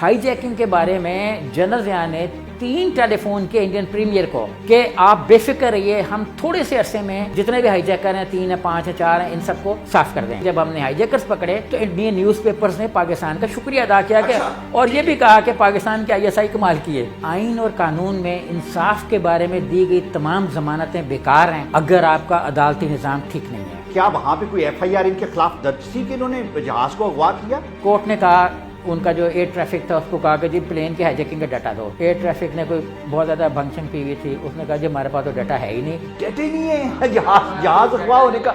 High jacking کے بارے میں جنرل ضیاء نے 3 ٹیلی فون کے انڈین پریمیئر کو کہ آپ بے فکر رہیے، ہم تھوڑے سے عرصے میں جتنے بھی ہائی جیکر ہیں 3 ہیں 5 ہیں 4 ہیں ان سب کو صاف کر دیں۔ جب ہم نے ہائی جیکرز پکڑے تو انڈین نیوز پیپرز نے پاکستان کا شکریہ ادا کیا کہ اور یہ بھی کہا کہ پاکستان کی ISI کمال کی ہے۔ آئین اور قانون میں انصاف کے بارے میں دی گئی تمام ضمانتیں بیکار ہیں اگر آپ کا عدالتی نظام ٹھیک نہیں ہے۔ کیا وہاں پہ کوئی FIR ان کے خلاف درج تھی کہ انہوں نے جہاز کو اغوا کیا؟ کورٹ نے کہا، ان کا جو ایئر ٹریفک تھا اس کو کہا کہ جی پلین کے ہائی جیکنگ کا ڈیٹا دو۔ ایئر ٹریفک نے کوئی بہت زیادہ بھنگشن پی ہوئی تھی، اس نے کہا جی ہمارے پاس تو ڈیٹا ہے ہی نہیں۔ ڈیٹا ہی نہیں ہے جہاز اغوا ہونے کا۔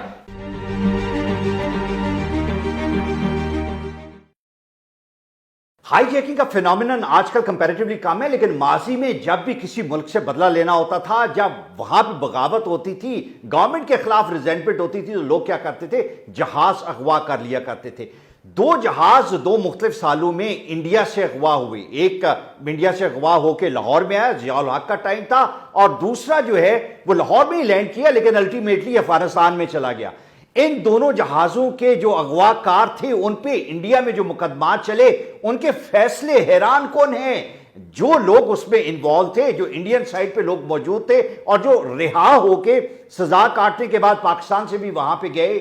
ہائی جیکنگ کا فینومینن آج کل کمپیریٹیولی کم ہے، لیکن ماضی میں جب بھی کسی ملک سے بدلہ لینا ہوتا تھا، جب وہاں پہ بغاوت ہوتی تھی، گورنمنٹ کے خلاف ریزنٹمنٹ ہوتی تھی، تو لوگ کیا کرتے تھے؟ جہاز اغوا کر لیا کرتے تھے۔ 2 جہاز 2 مختلف سالوں میں انڈیا سے اغوا ہوئے۔ ایک انڈیا سے اغوا ہو کے لاہور میں آیا، ضیاء الحق کا ٹائم تھا، اور دوسرا جو ہے وہ لاہور میں ہی لینڈ کیا لیکن الٹیمیٹلی افغانستان میں چلا گیا۔ ان دونوں جہازوں کے جو اغوا کار تھے ان پہ انڈیا میں جو مقدمات چلے، ان کے فیصلے حیران کن ہیں۔ جو لوگ اس میں انوالو تھے، جو انڈین سائڈ پہ لوگ موجود تھے اور جو رہا ہو کے سزا کاٹنے کے بعد پاکستان سے بھی وہاں پہ گئے،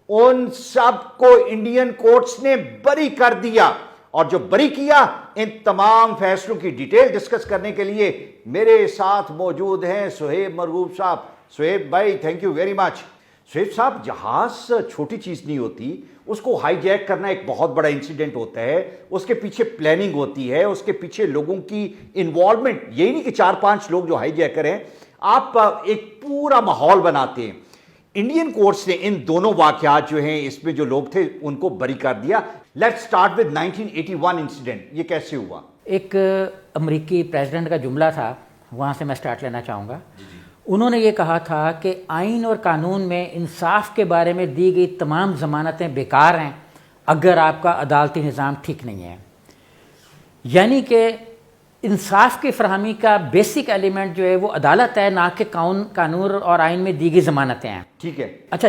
ان سب کو انڈین کورٹس نے بری کر دیا۔ اور جو بری کیا، ان تمام فیصلوں کی ڈیٹیل ڈسکس کرنے کے لیے میرے ساتھ موجود ہیں سہیب مرغوب صاحب۔ سہیب بھائی thank you very much. Suhaib صاحب، جہاز چھوٹی چیز نہیں ہوتی، اس کو ہائی جیک کرنا ایک بہت بڑا انسیڈنٹ ہوتا ہے، اس کے پیچھے پلاننگ ہوتی ہے، اس کے پیچھے لوگوں کی انوالومنٹ، یہی نہیں کہ 4-5 لوگ جو ہائی جیکر ہیں، آپ ایک پورا ماحول بناتے ہیں۔ انڈین کورٹس نے ان دونوں واقعات جو ہیں، اس میں جو لوگ تھے ان کو بری کر دیا۔ لیٹس سٹارٹ ود 1981 انسیڈنٹ، یہ کیسے ہوا؟ ایک امریکی پریزیڈنٹ کا جملہ تھا، وہاں سے میں سٹارٹ لینا چاہوں گا۔ انہوں نے یہ کہا تھا کہ آئین اور قانون میں انصاف کے بارے میں دی گئی تمام ضمانتیں بیکار ہیں اگر آپ کا عدالتی نظام ٹھیک نہیں ہے۔ یعنی کہ انصاف کی فراہمی کا بیسک ایلیمنٹ جو ہے وہ عدالت ہے، نہ کہ قانون اور آئین میں دی گئی ضمانتیں ہیں۔ ٹھیک ہے۔ اچھا،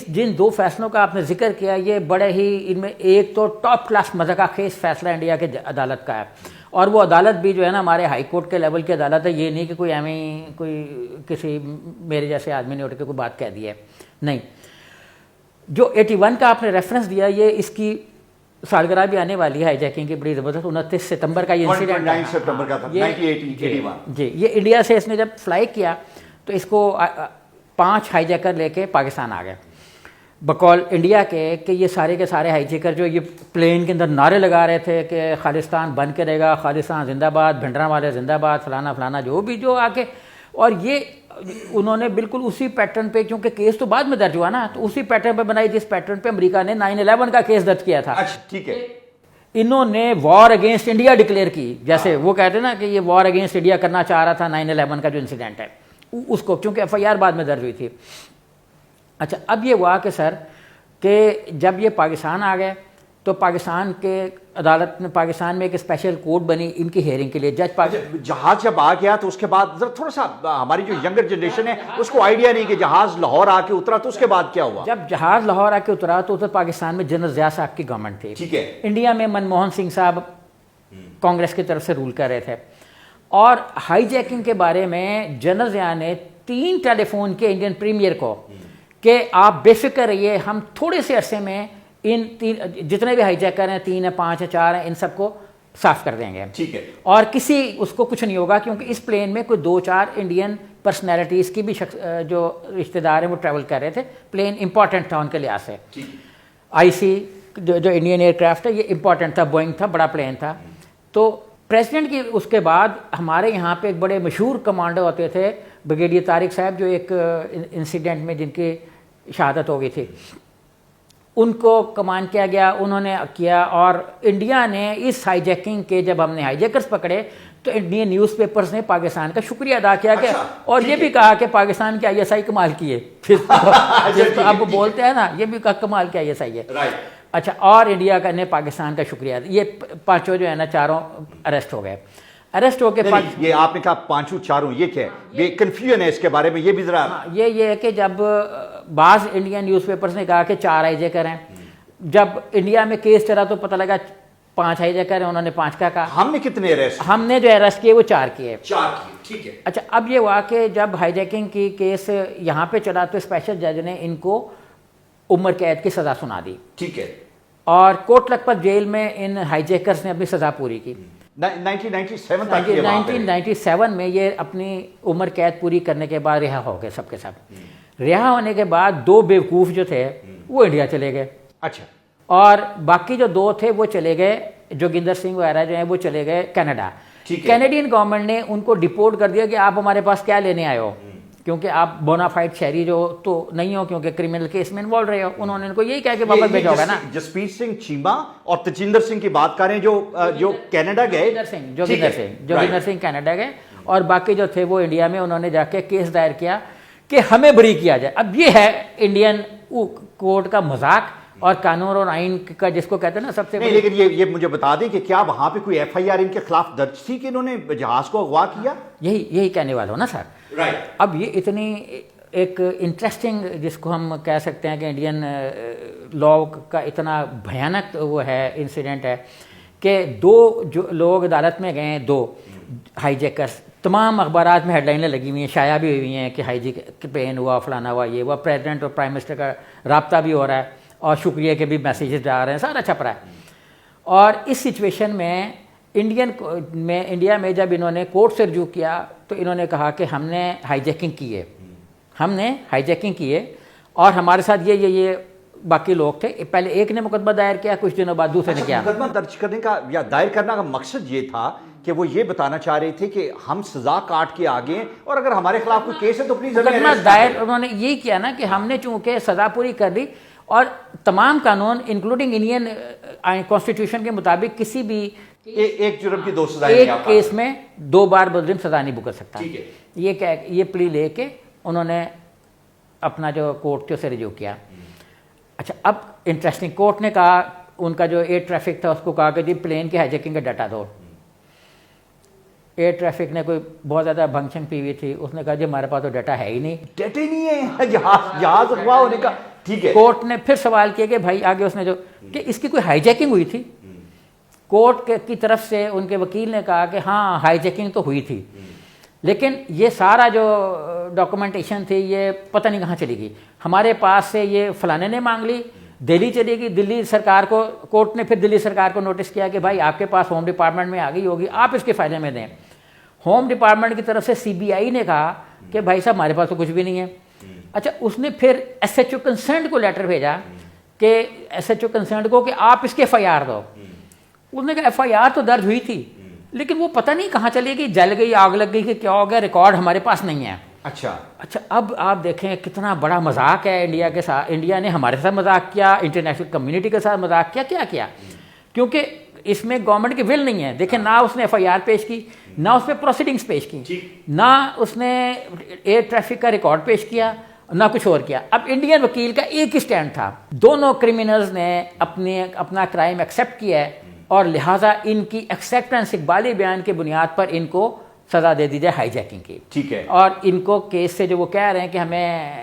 جن 2 فیصلوں کا آپ نے ذکر کیا، یہ بڑے ہی ان میں ایک تو ٹاپ کلاس مذاق خیز فیصلہ انڈیا کے عدالت کا ہے، اور وہ عدالت بھی جو ہے نا ہمارے ہائی کورٹ کے لیول کی عدالت ہے، یہ نہیں کہ کوئی ایویں کوئی کسی میرے جیسے آدمی نے اٹھ کے کوئی بات کہہ دی ہے، نہیں۔ جو 81 کا آپ نے ریفرنس دیا، یہ اس کی سالگرہ بھی آنے والی ہے ہائی جیکنگ کی، بڑی زبردست 29 ستمبر کا یہ انسیڈنٹ 29 ستمبر کا تھا 1981۔ جی، یہ انڈیا سے اس نے جب فلائی کیا تو اس کو 5 ہائی جیکر لے کے پاکستان آ گئے بقول انڈیا کے، کہ یہ سارے کے سارے ہائی جیکر جو یہ پلین کے اندر نعرے لگا رہے تھے کہ خالستان بن کے رہے گا، خالستان زندہ باد، بھنڈرا والے زندہ باد، فلانا فلانا جو آ کے، اور یہ انہوں نے بالکل اسی پیٹرن پہ، کیونکہ کیس تو بعد میں درج ہوا نا، تو اسی پیٹرن پہ بنائی جس پیٹرن پہ امریکہ نے 9/11 کا کیس درج کیا تھا۔ اچھا ٹھیک ہے۔ انہوں نے وار اگینسٹ انڈیا ڈکلیئر کی، جیسے وہ کہتے ہیں نا کہ یہ وار اگینسٹ انڈیا کرنا چاہ رہا تھا 9/11 کا جو انسیڈنٹ ہے اس کو، کیونکہ FIR بعد میں درج ہوئی تھی۔ اچھا، اب یہ ہوا کہ سر کہ جب یہ پاکستان آ گئے تو پاکستان کے عدالت میں، پاکستان میں ایک اسپیشل کورٹ بنی ان کی ہیئرنگ کے لیے۔ جہاز جب آ گیا تو اس کے بعد ذرا تھوڑا سا ہماری جو ینگر جنریشن ہے اس کو آئیڈیا نہیں کہ جہاز لاہور آ کے اترا تو اس کے بعد کیا ہوا؟ جب جہاز لاہور آ کے اترا تو ادھر پاکستان میں جنرل ضیاء صاحب کی گورنمنٹ تھی، ٹھیک ہے، انڈیا میں منموہن سنگھ صاحب کانگریس کی طرف سے رول کر رہے تھے، اور ہائی جیکنگ کے بارے میں جنرل ضیاء نے 3 ٹیلی فون کے انڈین پریمیئر کو کہ آپ بے فکر رہیے، ہم تھوڑے سے عرصے میں ان جتنے بھی ہائی جیکر ہیں 3 ہیں 5 ہیں 4 ہیں ان سب کو صاف کر دیں گے، ٹھیک ہے، اور کسی اس کو کچھ نہیں ہوگا، کیونکہ اس پلین میں کوئی 2-4 انڈین پرسنالٹیز کی بھی جو رشتہ دار ہیں وہ ٹریول کر رہے تھے، پلین امپورٹنٹ تھا ان کے لحاظ سے۔ IC جو انڈین ایئر کرافٹ ہے یہ امپورٹنٹ تھا، بوئنگ تھا، بڑا پلین تھا۔ تو پریزیڈنٹ کی اس کے بعد ہمارے یہاں پہ ایک بڑے مشہور کمانڈر ہوتے تھے بریگیڈیئر طارق صاحب، جو ایک انسیڈنٹ میں جن کی شہادت ہو گئی تھی، ان کو کمان کیا گیا، انہوں نے کیا، اور انڈیا نے اس ہائی جیکنگ کے جب ہم نے ہائی جیکرز پکڑے تو انڈین نیوز پیپرز نے پاکستان کا شکریہ ادا کیا کہ اور یہ بھی کہا کہ پاکستان کی ISI کمال کی ہے، پھر اب بولتے ہیں نا، یہ بھی کہا کمال کی ISI ہے۔ اچھا، اور انڈیا کا نے پاکستان کا شکریہ، یہ 5 جو ہے نا 4 اریسٹ ہو گئے، اریسٹ ہو کے یہ آپ نے کہا 5 4 یہ کیا ہے؟ یہ کنفیوژن ہے اس کے بارے میں، یہ بھی ذرا۔ یہ ہے کہ جب بعض انڈین نیوز پیپرز نے کہا کہ 4 IJ ہیں، جب انڈیا میں کیس چلا تو پتہ لگا 5 ہائی جیکر ہیں, انہوں نے 5 کا کہا. ہم نے کتنے اریسٹ؟ ہم نے جو اریسٹ کیے وہ 4 کیے. 4 کیے, ٹھیک ہے. اچھا, اب یہ ہوا کہ جب ہائی جیکنگ کی کیس یہاں پہ چلا تو اسپیشل جج نے ان کو عمر قید کی سزا سنا دی, ٹھیک ہے. اور کوٹ لکھپت جیل میں ان ہائی جیکرز نے اپنی سزا پوری کی. 1997 تک یہ وہاں پہ 1997 میں یہ اپنی عمر قید پوری کرنے کے بعد رہا ہو گئے سب کے سب. رہا ہونے کے بعد 2 بیوقوف جو تھے وہ انڈیا چلے گئے. اچھا. اور باقی جو 2 تھے وہ چلے گئے, جوگندر سنگھ وغیرہ جو ہیں وہ چلے گئے کینیڈا. کینیڈین گورنمنٹ نے ان کو ڈپورٹ کر دیا کہ آپ ہمارے پاس کیا لینے آئے ہو, کیونکہ آپ بونافائڈ شہری جو تو نہیں ہو, کیونکہ کرمنل کیس میں انوالو رہے ہو. انہوں نے ان کو یہی کہا کہ واپس بھیجا ہوگا نا. جسپیر سنگھ چیما اور تجندر سنگھ کی بات کریں جو کینیڈا گئے. جوگندر سنگھ کینیڈا گئے, اور باقی جو تھے وہ انڈیا میں انہوں نے جا کے کیس دائر کیا کہ ہمیں بری کیا جائے. اب یہ ہے انڈین کورٹ کا مذاق اور قانون اور آئین کا جس کو کہتے ہیں نا سب سے. نہیں, لیکن یہ مجھے بتا دیں کہ کیا وہاں پہ کوئی ایف آئی آر ان کے خلاف درج تھی کہ انہوں نے جہاز کو اغوا کیا؟ یہی کہنے والا ہوں نا سر. اب یہ اتنی ایک انٹرسٹنگ جس کو ہم کہہ سکتے ہیں کہ انڈین لا کا اتنا بھیانک وہ ہے انسیڈنٹ ہے کہ 2 جو لوگ عدالت میں گئے, 2 ہائی جیکرز, تمام اخبارات میں ہیڈ لائنیں لگی ہوئی ہیں, شائع بھی ہوئی ہیں کہ ہائی جیک پین ہوا, فلانا ہوا, یہ ہوا. پریزیڈنٹ اور پرائم منسٹر کا رابطہ بھی ہو رہا ہے اور شکریہ کے بھی میسیجز جا رہے ہیں, سارا چھپ رہا ہے. اور اس سچویشن میں انڈیا میں جب انہوں نے کورٹ سے رجوع کیا تو انہوں نے کہا کہ ہم نے ہائی جیکنگ کی ہے اور ہمارے ساتھ یہ باقی لوگ تھے. پہلے ایک نے مقدمہ دائر کیا, کچھ دنوں بعد دوسرے نے کیا. مقدمہ درج کرنے کا یا دائر کرنے کا مقصد یہ تھا کہ وہ یہ بتانا چاہ رہے تھے کہ ہم سزا کاٹ کے آگے ہیں, اور اگر ہمارے خلاف کوئی کیس ہے تو پلیز مقدمہ دائر انہوں نے یہی کیا نا کہ ہم نے چونکہ سزا پوری کر دی اور تمام قانون انکلوڈنگ انڈین کانسٹیٹیوشن کے مطابق کسی بھی ایک جرم کی 2 سزائیں ایک کیس میں 2 بار مجرم سزا نہیں بھگت سکتا. یہ پلی لے کے انہوں نے اپنا جو کورٹ سے رجوع کیا. اچھا, اب انٹرسٹنگ, کورٹ نے کہا, ان کا جو ایئر ٹریفک تھا اس کو کہا کہ جی پلین کے ہائی جیکنگ کا ڈاٹا دو. ایئر ٹریفک نے کوئی بہت زیادہ بھنگ چھنگ پی ہوئی تھی, اس نے کہا جی ہمارے پاس تو ڈاٹا ہے ہی نہیں. ڈاٹا ہی نہیں ہے, جہاز اغوا ہونے کا. ٹھیک ہے. کورٹ نے پھر سوال کیا کہ بھائی آگے اس نے جو کہ اس کی کوئی ہائی جیکنگ ہوئی تھی. کورٹ کی طرف سے ان کے وکیل نے کہا کہ ہاں ہائی جیکنگ تو ہوئی تھی, لیکن یہ سارا جو ڈاکومنٹیشن تھی یہ پتہ نہیں کہاں چلی گئی. ہمارے پاس سے یہ فلانے نے مانگ لی, دہلی چلی گئی, دلی سرکار کو, کورٹ نے پھر دلی سرکار کو نوٹس کیا کہ بھائی آپ کے پاس ہوم ڈپارٹمنٹ میں آ گئی ہوگی, آپ اس کے فائدے میں دیں. ہوم ڈپارٹمنٹ کی طرف سے CBI نے کہا کہ بھائی صاحب ہمارے پاس تو کچھ بھی نہیں ہے. اچھا, اس نے پھر SHO کنسرنڈ کو لیٹر بھیجا کہ SHO کنسرنڈ کو کہ آپ اس کے FIR دو. اس نے کہا FIR تو درج ہوئی تھی لیکن وہ پتہ نہیں کہاں چلی گئی, جل گئی, آگ لگ گئی کہ کیا ہو گیا, ریکارڈ ہمارے پاس نہیں ہے. اچھا, اب آپ دیکھیں کتنا بڑا مذاق ہے انڈیا کے ساتھ. انڈیا نے ہمارے ساتھ مذاق کیا, انٹرنیشنل کمیونٹی کے ساتھ مذاق کیا, کیونکہ اس میں گورنمنٹ کی ول نہیں ہے. دیکھیں, نہ اس نے FIR پیش کی, نہ اس پہ پروسیڈنگز پیش کی, نہ اس نے ایئر ٹریفک کا ریکارڈ پیش کیا, نہ کچھ اور کیا. اب انڈین وکیل کا ایک ہی سٹینڈ تھا, دونوں کرمنلز نے اپنا کرائم ایکسیپٹ کیا ہے اور لہٰذا ان کی ایکسیپٹنس اقبالی بیان کے بنیاد پر ان کو سزا دے دی جائے ہائی جیکنگ کی. ٹھیک ہے. اور ان کو کیس سے جو وہ کہہ رہے ہیں کہ ہمیں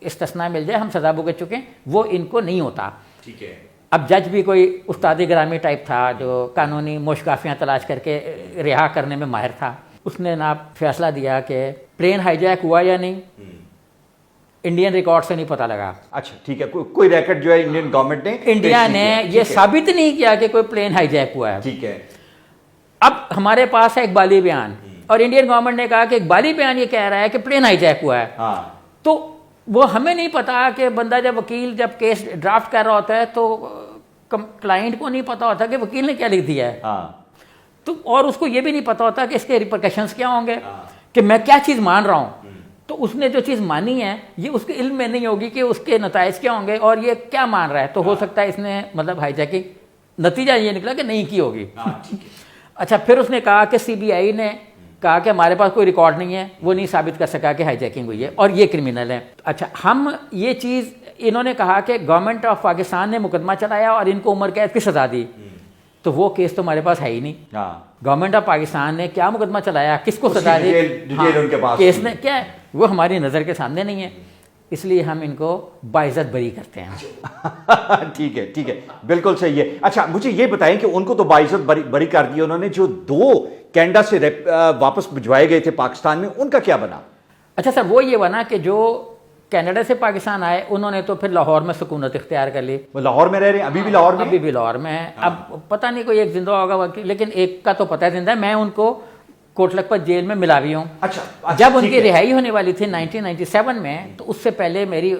استثناء مل جائے, ہم سزا بھگت چکے ہیں, وہ ان کو نہیں ہوتا. ٹھیک ہے. اب جج بھی کوئی استاد گرامی ٹائپ تھا جو قانونی موشگافیاں تلاش کر کے رہا کرنے میں ماہر تھا. اس نے نا فیصلہ دیا کہ پلین ہائی جیک ہوا یا نہیں, انڈین ریکارڈ سے نہیں پتہ لگا. اچھا, ٹھیک ہے. کوئی ریکارڈ جو ہے انڈین گورنمنٹ نے, انڈیا نے یہ ثابت نہیں کیا کہ کوئی پلین ہائی جیک ہوا ہے. ٹھیک ہے. اب ہمارے پاس ہے اقبالی بیان, اور انڈین گورنمنٹ نے کہا کہ اقبالی بیان یہ کہہ رہا ہے کہ پلین ہائی جیک ہوا ہے. تو وہ ہمیں نہیں پتا کہ بندہ جب وکیل جب کیس ڈرافٹ کر رہا ہوتا ہے تو کلائنٹ کو نہیں پتا ہوتا کہ وکیل نے کیا لکھ دیا ہے, تو اور اس کو یہ بھی نہیں پتا ہوتا کہ اس کے ریپرکشنز کیا ہوں گے, کہ میں کیا چیز مان رہا ہوں. تو اس نے جو چیز مانی ہے یہ اس کے علم میں نہیں ہوگی کہ اس کے نتائج کیا ہوں گے اور یہ کیا مان رہا ہے. تو ہو سکتا ہے اس نے مطلب ہائی جیکنگ نتیجہ یہ نکلا کہ نہیں کی ہوگی. اچھا, پھر اس نے کہا کہ CBI نے کہا کہ ہمارے پاس کوئی ریکارڈ نہیں ہے, وہ نہیں ثابت کر سکا کہ ہائی جیکنگ ہوئی ہے اور یہ کرمنل ہے. اچھا, ہم یہ چیز انہوں نے کہا کہ گورنمنٹ آف پاکستان نے مقدمہ چلایا اور ان کو عمر قید کی سزا دی, تو وہ کیس تو ہمارے پاس ہے ہی نہیں. گورنمنٹ آف پاکستان نے کیا مقدمہ چلایا, کس کو سزا دی, کیس نے کیا ہے وہ ہماری نظر کے سامنے نہیں ہے. اس لیے ہم ان کو باعزت بری کرتے ہیں. ٹھیک ہے, بالکل صحیح ہے. اچھا مجھے یہ بتائیں کہ ان کو تو باعزت بری کر دی انہوں نے, جو 2 کینیڈا سے واپس بھجوائے گئے تھے پاکستان میں, ان کا کیا بنا؟ اچھا سر, وہ یہ بنا کہ جو کینیڈا سے پاکستان آئے انہوں نے تو پھر لاہور میں سکونت اختیار کر لی. وہ لاہور میں رہ رہے ہیں ابھی بھی؟ لاہور میں ابھی بھی لاہور میں ہیں. اب پتہ نہیں کوئی ایک زندہ ہوگا, لیکن ایک کا تو پتہ ہے زندہ ہے. میں ان کو کوٹ لکھپت جیل میں ملا بھی ہوں. اچھا جب ان کی رہائی ہونے والی تھی 1997 میں, تو اس سے پہلے میری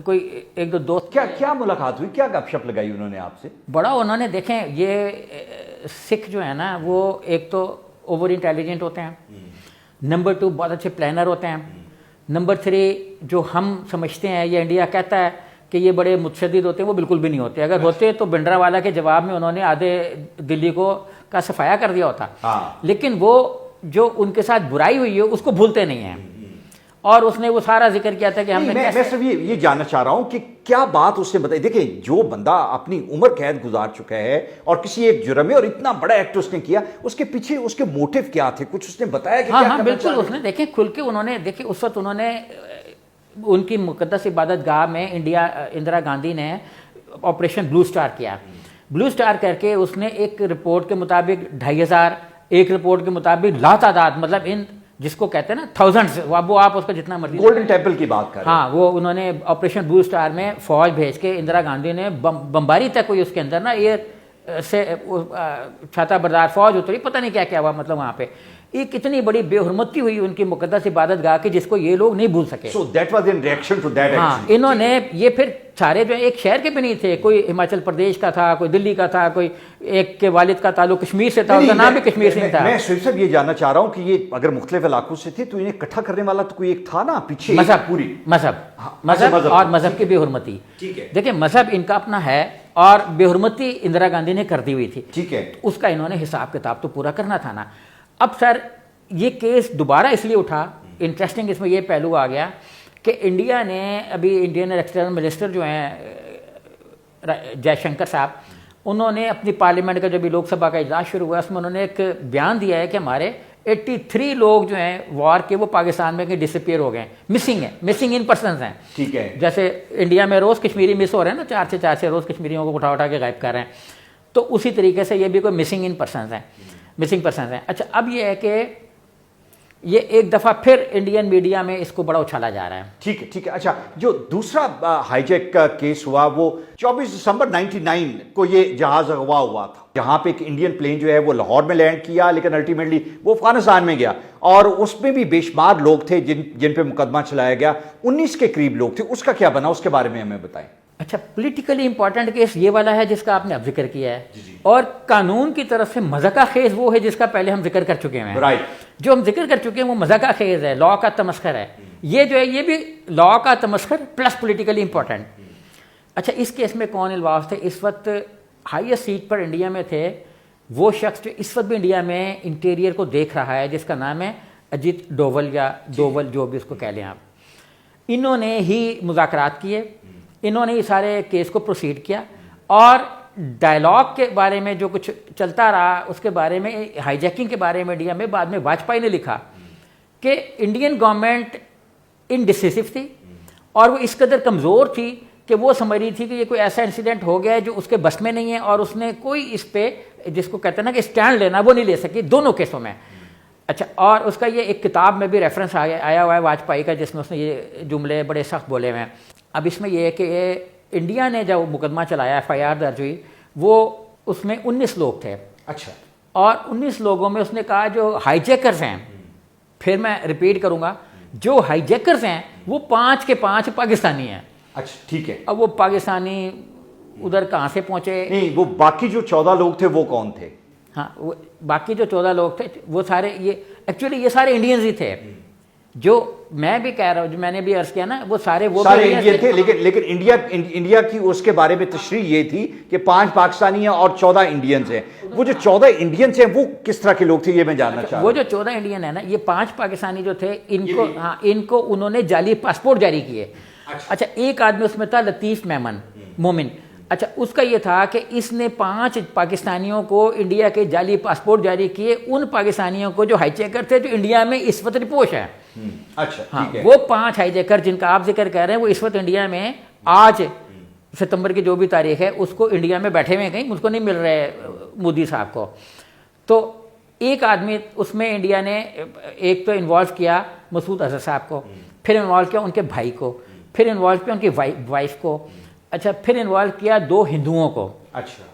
کوئی 1-2 دوست. کیا ملاقات ہوئی, کیا گپ شپ لگائی انہوں نے آپ سے؟ بڑا انہوں نے, دیکھیں یہ سکھ جو ہے نا, وہ ایک تو اوور انٹیلیجنٹ ہوتے ہیں, نمبر 2 بہت اچھے پلانر ہوتے ہیں, نمبر 3 جو ہم سمجھتے ہیں یا انڈیا کہتا ہے کہ یہ بڑے متشدد ہوتے ہیں, وہ بالکل بھی نہیں ہوتے. اگر ہوتے تو بھنڈرا والا کے جواب میں انہوں نے آدھے دلی کا صفایا کر دیا ہوتا. لیکن وہ جو ان کے ساتھ برائی ہوئی ہے اس کو بھولتے نہیں ہیں, اور اس نے وہ سارا ذکر کیا تھا کہ ہم نے. میں صرف یہ جاننا چاہ رہا ہوں کہ کیا بات اس نے بتائی. دیکھیں جو بندہ اپنی عمر قید گزار چکا ہے اور کسی ایک جرم میں, اور اتنا بڑا ایکٹ اس نے کیا, اس کے پیچھے اس کے موٹیو کیا تھے, کچھ اس نے بتایا کہ ہاں بالکل. اس نے دیکھیں کھل کے انہوں نے, دیکھیں اس وقت انہوں نے ان کی مقدس عبادت گاہ میں اندرا گاندھی نے آپریشن بلو سٹار کیا. بلو سٹار کر کے اس نے ایک رپورٹ کے مطابق 2500, ایک رپورٹ کے مطابق لا تعداد, مطلب ان جس کو کہتے ہیں نا تھاؤزنڈز, وہ آپ اس کا جتنا مرضی. گولڈن ٹیمپل کی بات کر رہے ہیں. ہاں, وہ انہوں نے آپریشن بلو سٹار میں فوج بھیج کے اندرا گاندھی نے بمباری تک ہوئی اس کے اندر نا, یہ سے چھاتا بردار فوج اتری, پتہ نہیں کیا کیا ہوا. مطلب وہاں پہ ایک اتنی بڑی بے حرمتی ہوئی ان کی مقدس عبادت گاہ کی, جس کو یہ لوگ نہیں بھول سکے. So that was in reaction to that action. ہاں, انہوں نے یہ پھر سارے جو ایک شہر کے بھی نہیں تھے, کوئی ہماچل پردیش کا تھا, کوئی دلی کا تھا, کوئی ایک کے والد کا تعلق کشمیر سے تھا, اس کا نام بھی کشمیر سنگھ تھا. میں صرف یہ جاننا چاہ رہا ہوں کہ یہ اگر مختلف علاقوں سے تھے تو انہیں اکٹھا کرنے والا تو کوئی ایک تھا نا پیچھے, مذہب, پوری مذہب اور مذہب کی بے حرمتی. دیکھیں مذہب ان کا اپنا ہے, اور بے حرمتی اندرا گاندھی نے کر دی ہوئی تھی. ٹھیک ہے, اس کا انہوں نے حساب کتاب تو پورا کرنا تھا نا. اب سر یہ کیس دوبارہ اس لیے اٹھا, انٹرسٹنگ اس میں یہ پہلو آ گیا کہ انڈیا نے ابھی انڈین ایکسٹرنل منسٹر جو ہیں جے شنکر صاحب, انہوں نے اپنی پارلیمنٹ کا جو بھی لوک سبھا کا اجلاس شروع ہوا, اس میں انہوں نے ایک بیان دیا ہے کہ ہمارے 83 لوگ جو ہیں وار کے, وہ پاکستان میں ڈس اپیئر ہو گئے ہیں, مسنگ ہیں, مسنگ ان پرسنز ہیں. ٹھیک ہے, جیسے انڈیا میں روز کشمیری مس ہو رہے ہیں نا, 4 سے روز کشمیریوں کو اٹھا کے غائب کر رہے ہیں, تو اسی طریقے سے یہ بھی کوئی مسنگ ان پرسنز ہیں, مسنگ پرسنز ہیں. اچھا اب یہ ہے کہ یہ ایک دفعہ پھر انڈین میڈیا میں اس کو بڑا اچھالا جا رہا ہے. ٹھیک ہے. اچھا جو دوسرا ہائی جیک کا کیس ہوا, وہ 24 دسمبر 99 کو یہ جہاز اغوا ہوا تھا, جہاں پہ ایک انڈین پلین جو ہے وہ لاہور میں لینڈ کیا, لیکن الٹیمیٹلی وہ افغانستان میں گیا, اور اس میں بھی بے شمار لوگ تھے جن پہ مقدمہ چلایا گیا, 19 کے قریب لوگ تھے. اس کا کیا بنا, اس کے بارے میں ہمیں بتائیں. اچھا, پولیٹیکلی امپورٹنٹ کیس یہ والا ہے جس کا آپ نے اب ذکر کیا ہے, اور قانون کی طرف سے مذاقہ خیز وہ ہے جس کا پہلے ہم ذکر کر چکے ہیں. جو ہم ذکر کر چکے ہیں وہ مذاقہ خیز ہے, لا کا تمسخر ہے. یہ جو ہے یہ بھی لا کا تمسخر پلس پولیٹیکلی امپورٹنٹ. اچھا, اس کیس میں کون انوالو تھے؟ اس وقت ہائیسٹ سیٹ پر انڈیا میں تھے وہ شخص جو اس وقت بھی انڈیا میں انٹیریئر کو دیکھ رہا ہے, جس کا نام ہے اجیت ڈوول یا ڈوول, جو بھی اس کو کہہ لیں آپ. انہوں نے ہی مذاکرات کیے, انہوں نے یہ سارے کیس کو پروسیڈ کیا, اور ڈائلاگ کے بارے میں جو کچھ چلتا رہا اس کے بارے میں, ہائی جیکنگ کے بارے میں انڈیا میں بعد میں واجپئی نے لکھا کہ انڈین گورنمنٹ انڈیسیسو تھی, اور وہ اس قدر کمزور تھی کہ وہ سمجھ رہی تھی کہ یہ کوئی ایسا انسیڈنٹ ہو گیا ہے جو اس کے بس میں نہیں ہے, اور اس نے کوئی اس پہ جس کو کہتے ہیں نا کہ اسٹینڈ لینا, وہ نہیں لے سکی دونوں کیسوں میں. اچھا, اور اس کا یہ ایک کتاب میں بھی ریفرنس آیا ہوا ہے واجپئی کا, جس میں اس نے یہ جملے بڑے سخت بولے ہوئے ہیں. اب اس میں یہ ہے کہ انڈیا نے جب مقدمہ چلایا, FIR درج ہوئی, وہ اس میں 19 لوگ تھے. اچھا, اور 19 لوگوں میں اس نے کہا جو ہائی جیکرز ہیں, پھر میں ریپیٹ کروں گا, جو ہائی جیکرز ہیں وہ 5 کے 5 پاکستانی ہیں. اچھا ٹھیک ہے. اب وہ پاکستانی ادھر کہاں سے پہنچے؟ نہیں, وہ باقی جو 14 لوگ تھے وہ کون تھے؟ ہاں, وہ باقی جو 14 لوگ تھے وہ سارے, یہ ایکچولی یہ سارے انڈینز ہی تھے. جو میں بھی کہہ رہا ہوں, جو میں نے بھی عرض کیا نا, وہ سارے انڈین تھے, لیکن انڈیا کی اس کے بارے میں تشریح یہ تھی کہ 5 پاکستانی ہیں اور 14 انڈینز ہیں. وہ جو 14 انڈینز ہیں وہ کس طرح کے لوگ تھے, یہ میں جاننا چاہتا ہوں. وہ جو 14 انڈین ہیں نا, یہ 5 پاکستانی جو تھے, ان کو انہوں نے جعلی پاسپورٹ جاری کیے. اچھا, ایک آدمی اس میں تھا لطیف مومن. اچھا, اس کا یہ تھا کہ اس نے 5 پاکستانیوں کو انڈیا کے جعلی پاسپورٹ جاری کیے, ان پاکستانیوں کو جو ہائی چیکر تھے جو انڈیا میں اس وقت رپوش ہے. اچھا ہاں ٹھیک ہے. وہ 5 ہائی جیکر جن کا آپ ذکر کر رہے ہیں وہ اس وقت انڈیا میں آج ستمبر کی جو بھی تاریخ ہے اس کو انڈیا میں بیٹھے ہوئے ہیں, کہیں اس کو نہیں مل رہے مودی صاحب کو. تو ایک آدمی اس میں انڈیا نے ایک تو انوالو کیا مسعود اظہر صاحب کو, پھر انوالو کیا ان کے بھائی کو, پھر انوالو کیا ان کی وائف کو, اچھا پھر انوالو کیا 2 ہندوؤں کو. اچھا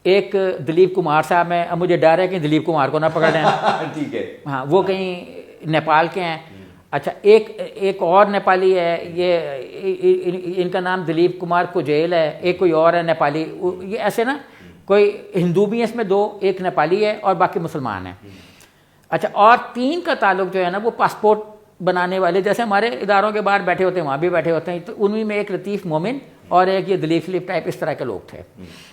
ایک دلیپ کمار صاحب میں, اب مجھے ڈر ہے کہ دلیپ کمار کو نہ پکڑ لیں. ٹھیک ہے. ہاں وہ کہیں نیپال کے ہیں. اچھا ایک اور نیپالی ہے, یہ ان کا نام دلیپ کمار کجیل ہے, ایک کوئی اور ہے نیپالی. یہ ایسے نا کوئی ہندو بھی ہیں اس میں 2, ایک نیپالی ہے اور باقی مسلمان ہیں. اچھا اور 3 کا تعلق جو ہے نا وہ پاسپورٹ بنانے والے, جیسے ہمارے اداروں کے باہر بیٹھے ہوتے ہیں وہاں بھی بیٹھے ہوتے ہیں, تو انہیں میں ایک لطیف مومن اور ایک یہ دلیپ فلپ ٹائپ اس طرح کے لوگ تھے.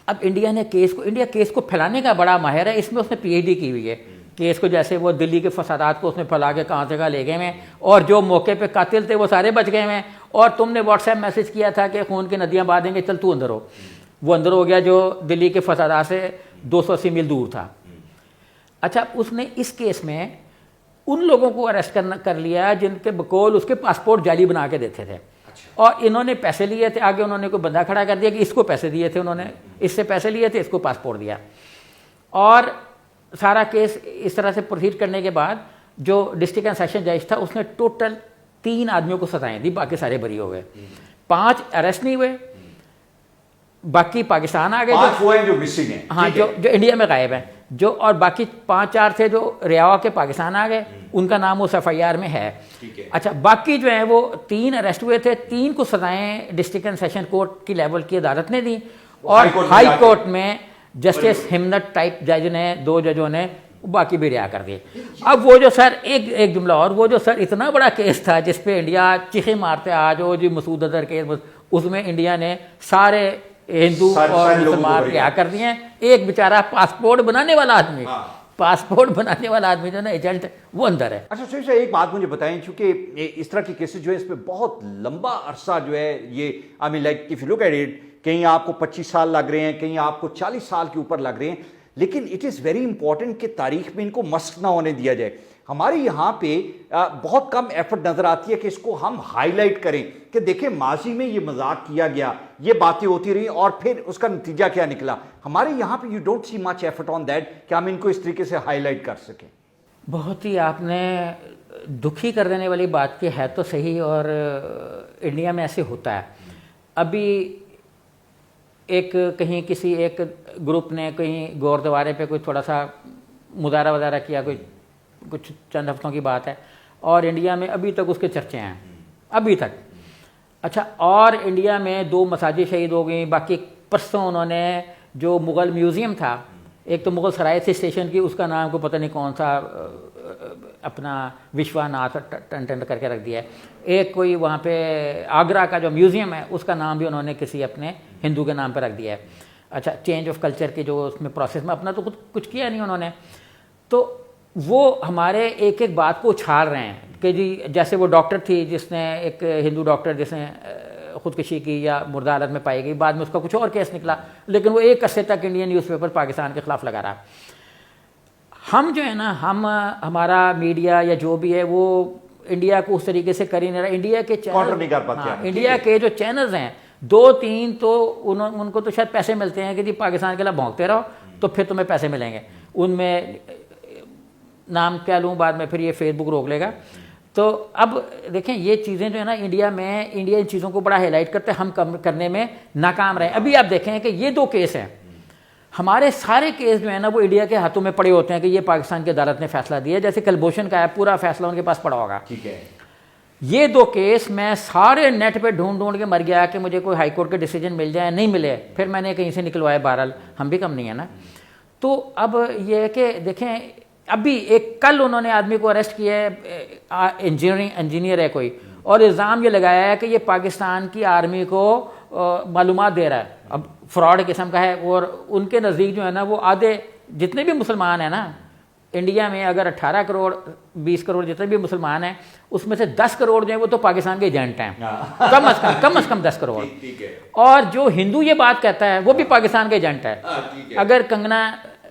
اب انڈیا کیس کو پھیلانے کا بڑا ماہر ہے, اس میں اس نے PhD کی ہوئی ہے کیس کو, جیسے وہ دلی کے فسادات کو اس نے پھیلا کے کہاں جگہ لے گئے ہیں, اور جو موقع پہ قاتل تھے وہ سارے بچ گئے ہیں, اور تم نے واٹس ایپ میسج کیا تھا کہ خون کی ندیاں بہا دیں گے, چل تو اندر ہو. وہ اندر ہو گیا جو دلی کے فسادات سے 280 میل دور تھا. اچھا اس نے اس کیس میں ان لوگوں کو اریسٹ کر لیا جن کے بقول اس کے پاسپورٹ جعلی بنا کے دیتے تھے, اور انہوں نے پیسے لیے تھے. آگے انہوں نے کوئی بندہ کھڑا کر دیا کہ اس کو پیسے دیے تھے, انہوں نے اس سے پیسے لیے تھے, اس کو پاسپورٹ دیا. اور سارا کیس اس طرح سے پروسیڈ کرنے کے بعد جو ڈسٹرکٹ اینڈ سیشن جج تھا اس نے ٹوٹل 3 آدمیوں کو سزائیں دی, باقی سارے بری ہو گئے. 5 اریسٹ نہیں ہوئے, باقی پاکستان آ گئے, جو مسنگ ہیں, ہاں جو انڈیا میں غائب ہیں, جو اور باقی 5-4 تھے جو رہا کے پاکستان آ گئے, ان کا نام اس FIR میں ہے. اچھا باقی جو ہیں وہ 3 اریسٹ ہوئے تھے, 3 کو سزائیں ڈسٹرکٹ اینڈ سیشن کورٹ کی لیول کی عدالت نے دی, اور ہائی کورٹ میں جسٹس ہمنت ٹائپ جج نے 2 ججوں نے باقی بھی رہا کر دیے. اب وہ جو سر ایک جملہ اور, وہ جو سر اتنا بڑا کیس تھا جس پہ انڈیا چیخے مارتے آج وہ جی مسعود اظہر کیس, اس میں انڈیا نے سارے ہندو اور مسلمان رہا کر دیے. ایک بیچارہ پاسپورٹ بنانے والا آدمی جو نا ایجنٹ, وہ اندر ہے. اچھا سویش ایک بات مجھے بتائیں, چونکہ اس طرح کی کیسز جو ہے اس پہ بہت لمبا عرصہ جو ہے یہ I mean like if you look at it, کہیں آپ کو 25 سال لگ رہے ہیں, کہیں آپ کو 40 سال کے اوپر لگ رہے ہیں, لیکن اٹ از ویری امپورٹنٹ کہ تاریخ میں ان کو مسخ نہ ہونے دیا جائے. ہمارے یہاں پہ بہت کم ایفرٹ نظر آتی ہے کہ اس کو ہم ہائی لائٹ کریں کہ دیکھیں ماضی میں یہ مذاق کیا گیا, یہ باتیں ہوتی رہی, اور پھر اس کا نتیجہ کیا نکلا. ہمارے یہاں پہ you don't see much effort on that کہ ہم ان کو اس طریقے سے ہائی لائٹ کر سکیں. بہت ہی آپ نے دکھی کر دینے والی بات کی ہے تو صحیح, اور انڈیا میں ایسے ہوتا ہے. ابھی کہیں کسی ایک گروپ نے کہیں گوردوارے پہ کوئی تھوڑا سا مظاہرہ وغیرہ کیا, کچھ چند ہفتوں کی بات ہے, اور انڈیا میں ابھی تک اس کے چرچے ہیں ابھی تک. اچھا اور انڈیا میں 2 مساجد شہید ہو گئیں. باقی پرسوں انہوں نے جو مغل میوزیم تھا, ایک تو مغل سرائے تھی اسٹیشن کی, اس کا نام کو پتہ نہیں کون سا اپنا وشواناتھ ٹنڈن کر کے رکھ دیا ہے. ایک کوئی وہاں پہ آگرہ کا جو میوزیم ہے اس کا نام بھی انہوں نے کسی اپنے ہندو کے نام پہ رکھ دیا ہے. اچھا چینج آف کلچر کی جو اس میں پروسیس میں اپنا تو خود کچھ کیا نہیں انہوں نے. تو وہ ہمارے ایک بات کو اچھال رہے ہیں کہ جی جیسے وہ ڈاکٹر تھی جس نے, ایک ہندو ڈاکٹر جس نے خودکشی کی یا مردہ حالت میں پائی گئی, بعد میں اس کا کچھ اور کیس نکلا, لیکن وہ ایک عرصے تک انڈین نیوز پیپر پاکستان کے خلاف لگا رہا. ہم جو ہے نا, ہمارا میڈیا یا جو بھی ہے وہ انڈیا کو اس طریقے سے کر ہی نہیں رہا. انڈیا کے انڈیا کے جو چینلز ہیں 2-3 تو ان کو تو شاید پیسے ملتے ہیں کہ جی پاکستان کے خلاف بھونکتے رہو تو پھر تمہیں پیسے ملیں گے. ان میں نام کیا لوں بعد میں پھر یہ فیس بک روک لے گا. تو اب دیکھیں یہ چیزیں جو ہے نا انڈیا ان چیزوں کو بڑا ہائی لائٹ کرتے ہیں, ہم کم کرنے میں ناکام رہے. ابھی آپ دیکھیں کہ یہ 2 کیس ہیں, ہمارے سارے کیس جو ہے نا وہ انڈیا کے ہاتھوں میں پڑے ہوتے ہیں کہ یہ پاکستان کی عدالت نے فیصلہ دیا. جیسے کلبھوشن کا ہے, پورا فیصلہ ان کے پاس پڑا ہوگا. ٹھیک ہے. یہ 2 کیس میں سارے نیٹ پہ ڈھونڈ کے مر گیا کہ مجھے کوئی ہائی کورٹ کے ڈیسیجن مل جائے, نہیں ملے, پھر میں نے کہیں سے نکلوائے. بہرحال ہم بھی کم نہیں ہیں نا. تو اب یہ ہے کہ دیکھیں ابھی کل انہوں نے آدمی کو اریسٹ کیا ہے, انجینئر ہے کوئی, اور الزام یہ لگایا ہے کہ یہ پاکستان کی آرمی کو معلومات دے رہا ہے. اب فراڈ قسم کا ہے, اور ان کے نزدیک جو ہے نا وہ آدھے جتنے بھی مسلمان ہیں نا انڈیا میں, اگر 18 کروڑ 20 کروڑ جتنے بھی مسلمان ہیں اس میں سے 10 کروڑ جو ہیں وہ تو پاکستان کے ایجنٹ ہیں, کم از کم 10 کروڑ. اور جو ہندو یہ بات کہتا ہے وہ بھی پاکستان کے ایجنٹ ہے. اگر کنگنا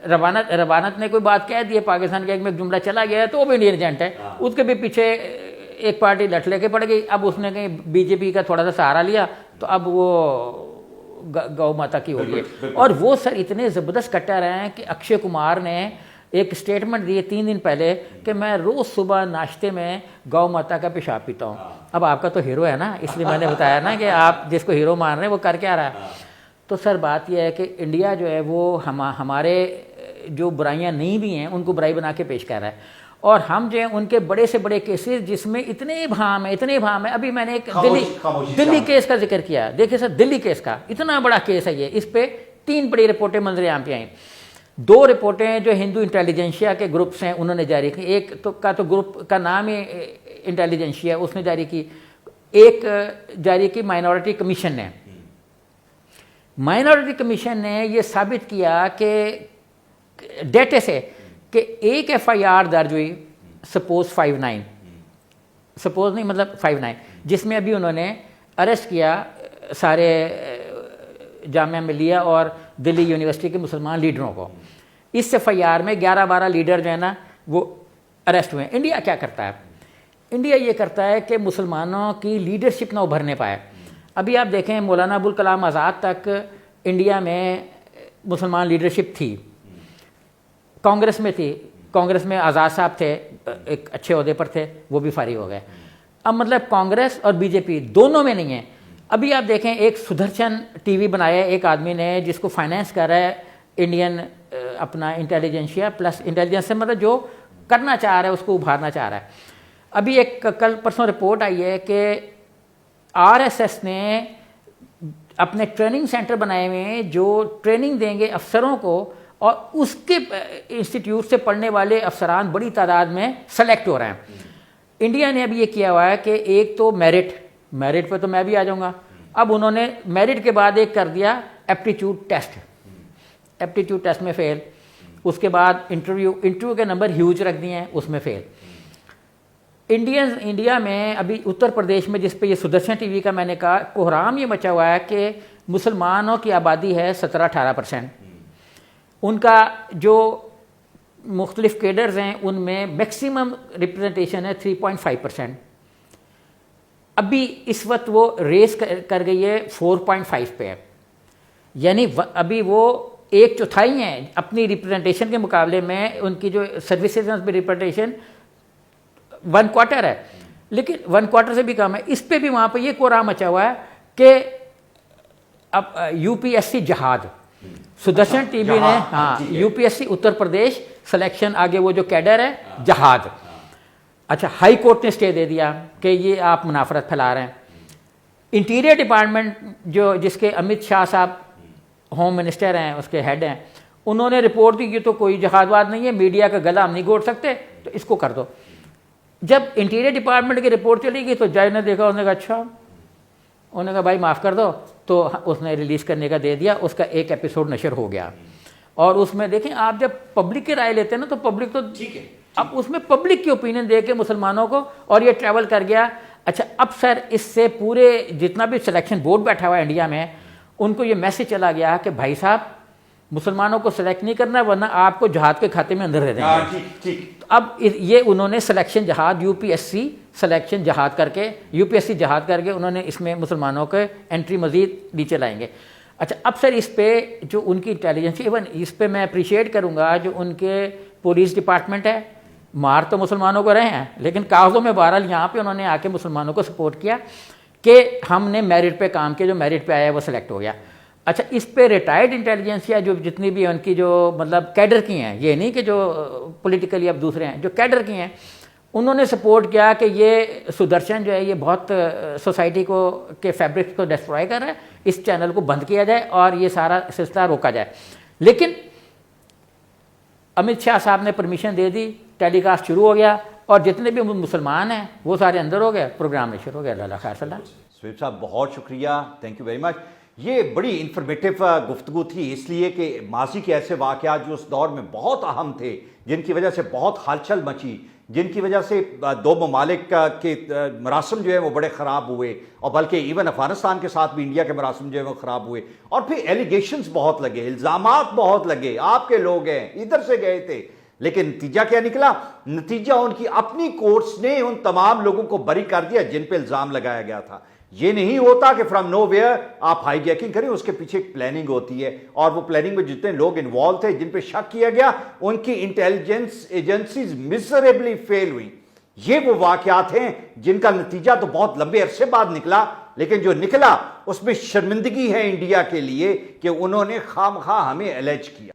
روانت نے کوئی بات کہہ دی ہے پاکستان کے, ایک میں جملہ چلا گیا ہے تو وہ بھی انڈین ایجنٹ ہے, اس کے بھی پیچھے ایک پارٹی لٹلے کے پڑ گئی, اب اس نے کہیں بی جے پی کا تھوڑا سا سہارا لیا تو اب وہ گو ماتا کی ہو گئی. اور وہ سر اتنے زبردست کٹر ہیں کہ اکشے کمار نے ایک اسٹیٹمنٹ دی 3 دن پہلے کہ میں روز صبح ناشتے میں گو ماتا کا پیشاب پیتا ہوں. اب آپ کا تو ہیرو ہے نا, اس لیے میں نے بتایا نا کہ آپ جس کو ہیرو مان رہے ہیں وہ کر کیا رہا ہے. تو سر بات یہ ہے کہ انڈیا جو ہے وہ ہمارے جو برائیاں نہیں بھی ہیں ان کو برائی بنا کے پیش کر رہا ہے, اور ہم جو ہیں ان کے بڑے سے بڑے کیسز جس میں اتنے بھام ہیں. ابھی میں نے ایک دلی کیس کا ذکر کیا, دیکھیں سر دلی کیس کا اتنا بڑا کیس ہے یہ, اس پہ 3 بڑی رپورٹیں منظر عام پہ آئیں. 2 رپورٹیں جو ہندو انٹیلیجنشیا کے گروپس ہیں انہوں نے جاری کی, ایک تو گروپ کا نام ہی انٹیلیجنشیا اس نے جاری کی, ایک جاری کی مائنورٹی کمیشن نے. مائنورٹی کمیشن نے یہ ثابت کیا کہ ڈیٹے سے کہ ایک FIR درج ہوئی سپوز 59 جس میں ابھی انہوں نے اریسٹ کیا سارے جامعہ ملیہ اور دلی یونیورسٹی کے مسلمان لیڈروں کو. اس FIR میں 11-12 لیڈر جو ہے نا وہ اریسٹ ہوئے ہیں. انڈیا کیا کرتا ہے؟ انڈیا یہ کرتا ہے کہ مسلمانوں کی لیڈرشپ نہ ابھرنے پائے. ابھی آپ دیکھیں مولانا ابوالکلام آزاد تک انڈیا میں مسلمان لیڈرشپ تھی, کانگریس میں تھی, کانگریس میں آزاد صاحب تھے, ایک اچھے عہدے پر تھے, وہ بھی فارغ ہو گئے. اب مطلب کانگریس اور بی جے پی دونوں میں نہیں ہیں. ابھی آپ دیکھیں ایک سدرشن ٹی وی بنایا ایک آدمی نے جس کو فائنینس کر رہا ہے انڈین اپنا انٹیلیجنشیا پلس انٹیلیجنس سے, مطلب جو کرنا چاہ رہا ہے اس کو ابھارنا چاہ رہا ہے. ابھی ایک کل پرسوں رپورٹ آئی ہے کہ RSS نے اپنے ٹریننگ سینٹر بنائے ہوئے ہیں جو ٹریننگ دیں گے افسروں کو, اور اس کے انسٹیٹیوٹ سے پڑھنے والے افسران بڑی تعداد میں سلیکٹ ہو رہے ہیں. انڈیا نے ابھی یہ کیا ہوا ہے کہ ایک تو میرٹ پہ تو میں بھی آ جاؤں گا. اب انہوں نے میرٹ کے بعد ایک کر دیا ایپٹیٹیوڈ ٹیسٹ میں فیل, اس کے بعد انٹرویو کے نمبر ہیوج رکھ دیے ہیں, اس میں فیل. انڈیا میں ابھی اتر پردیش میں جس پہ یہ سدرشن ٹی وی کا میں نے کہا کوحرام یہ مچا ہوا ہے کہ مسلمانوں کی آبادی ہے 17-18%. ان کا جو مختلف کیڈرز ہیں ان میں میکسیمم ریپرزنٹیشن ہے 3.5%. ابھی اس وقت وہ ریس کر گئی ہے 4.5 پہ, یعنی ابھی وہ 1/4 ہیں اپنی ریپرزنٹیشن کے مقابلے میں. ان کی جو سروسز ہیں اس پہ ریپرزنٹیشن 1/4 ہے, لیکن 1/4 سے بھی کم ہے. اس پہ بھی وہاں پہ یہ کوحرام مچا ہوا ہے کہ اب UPSC جہاد سدرشن ٹی وی نے UPSC اتر پردیش سلیکشن آگے وہ جو کیڈر ہے جہاد. اچھا ہائی کورٹ نے اسٹے دے دیا کہ یہ آپ منافرت پھیلا رہے ہیں. انٹیریئر ڈپارٹمنٹ جس کے امت شاہ صاحب ہوم منسٹر ہیں اس کے ہیڈ ہیں, انہوں نے رپورٹ دی کہ تو کوئی جہاد واد نہیں ہے, میڈیا کا گلا ہم نہیں گھونٹ سکتے تو اس کو کر دو. جب انٹیریئر ڈپارٹمنٹ کی رپورٹ چلی گئی تو جج نے دیکھا, انہوں نے کہا اچھا, انہوں نے کہا بھائی معاف کر دو, تو اس نے ریلیز کرنے کا دے دیا. اس کا ایک ایپیسوڈ نشر ہو گیا, اور اس میں دیکھیں آپ جب پبلک کی رائے لیتے ہیں نا تو پبلک تو ٹھیک ہے, اب اس میں پبلک کی اوپینین دے کے مسلمانوں کو, اور یہ ٹریول کر گیا. اچھا اب سر اس سے پورے جتنا بھی سلیکشن بورڈ بیٹھا ہوا ہے انڈیا میں, ان کو یہ میسج چلا گیا کہ بھائی صاحب مسلمانوں کو سلیکٹ نہیں کرنا ورنہ آپ کو جہاد کے کھاتے میں اندر دے دیں گے. اب یہ انہوں نے سلیکشن جہاد UPSC سلیکشن جہاد کر کے UPSC جہاد کر کے انہوں نے اس میں مسلمانوں کے انٹری مزید نیچے لائیں گے. اچھا اب سر اس پہ جو ان کی انٹیلیجنس, ایون اس پہ میں اپریشیٹ کروں گا جو ان کے پولیس ڈپارٹمنٹ ہے, مار تو مسلمانوں کو رہے ہیں لیکن کاغذوں میں بہرحال یہاں پہ انہوں نے آ کے مسلمانوں کو سپورٹ کیا کہ ہم نے میرٹ پہ کام کیا, جو میرٹ پہ آیا وہ سلیکٹ ہو گیا. اچھا اس پہ ریٹائرڈ انٹیلیجنس یا جو جتنی بھی ان کی جو مطلب کیڈر کی ہیں, یہ نہیں کہ جو پولیٹیکلی اب دوسرے ہیں, جو کیڈر کی ہیں, انہوں نے سپورٹ کیا کہ یہ سدرشن جو ہے یہ بہت سوسائٹی کو کے فیبرک کو ڈسٹرائے کر رہا ہے, اس چینل کو بند کیا جائے اور یہ سارا سلسلہ روکا جائے. لیکن امت شاہ صاحب نے پرمیشن دے دی, ٹیلی کاسٹ شروع ہو گیا, اور جتنے بھی مسلمان ہیں وہ سارے اندر ہو گئے, پروگرام میں شروع ہو گیا. اللہ خیر صلی اللہ. سہیب صاحب بہت شکریہ, تھینک یو ویری مچ. یہ بڑی انفارمیٹیو گفتگو تھی, اس لیے کہ ماضی کے ایسے واقعات جو اس دور میں بہت اہم تھے, جن کی وجہ سے بہت ہلچل مچی, جن کی وجہ سے 2 ممالک کے مراسم جو ہیں وہ بڑے خراب ہوئے, اور بلکہ ایون افغانستان کے ساتھ بھی انڈیا کے مراسم جو ہیں وہ خراب ہوئے, اور پھر ایلیگیشنز بہت لگے, الزامات بہت لگے, آپ کے لوگ ہیں ادھر سے گئے تھے, لیکن نتیجہ کیا نکلا؟ نتیجہ ان کی اپنی کورٹس نے ان تمام لوگوں کو بری کر دیا جن پہ الزام لگایا گیا تھا۔ یہ نہیں ہوتا کہ فرام نو ویئر آپ ہائی جیکنگ کریں، اس کے پیچھے ایک پلاننگ ہوتی ہے، اور وہ پلاننگ میں جتنے لوگ انوالو تھے جن پہ شک کیا گیا ان کی انٹیلیجنس ایجنسیز میزریبلی فیل ہوئی۔ یہ وہ واقعات ہیں جن کا نتیجہ تو بہت لمبے عرصے بعد نکلا، لیکن جو نکلا اس میں شرمندگی ہے انڈیا کے لیے کہ انہوں نے خواہ مخواہ ہمیں الرج کیا۔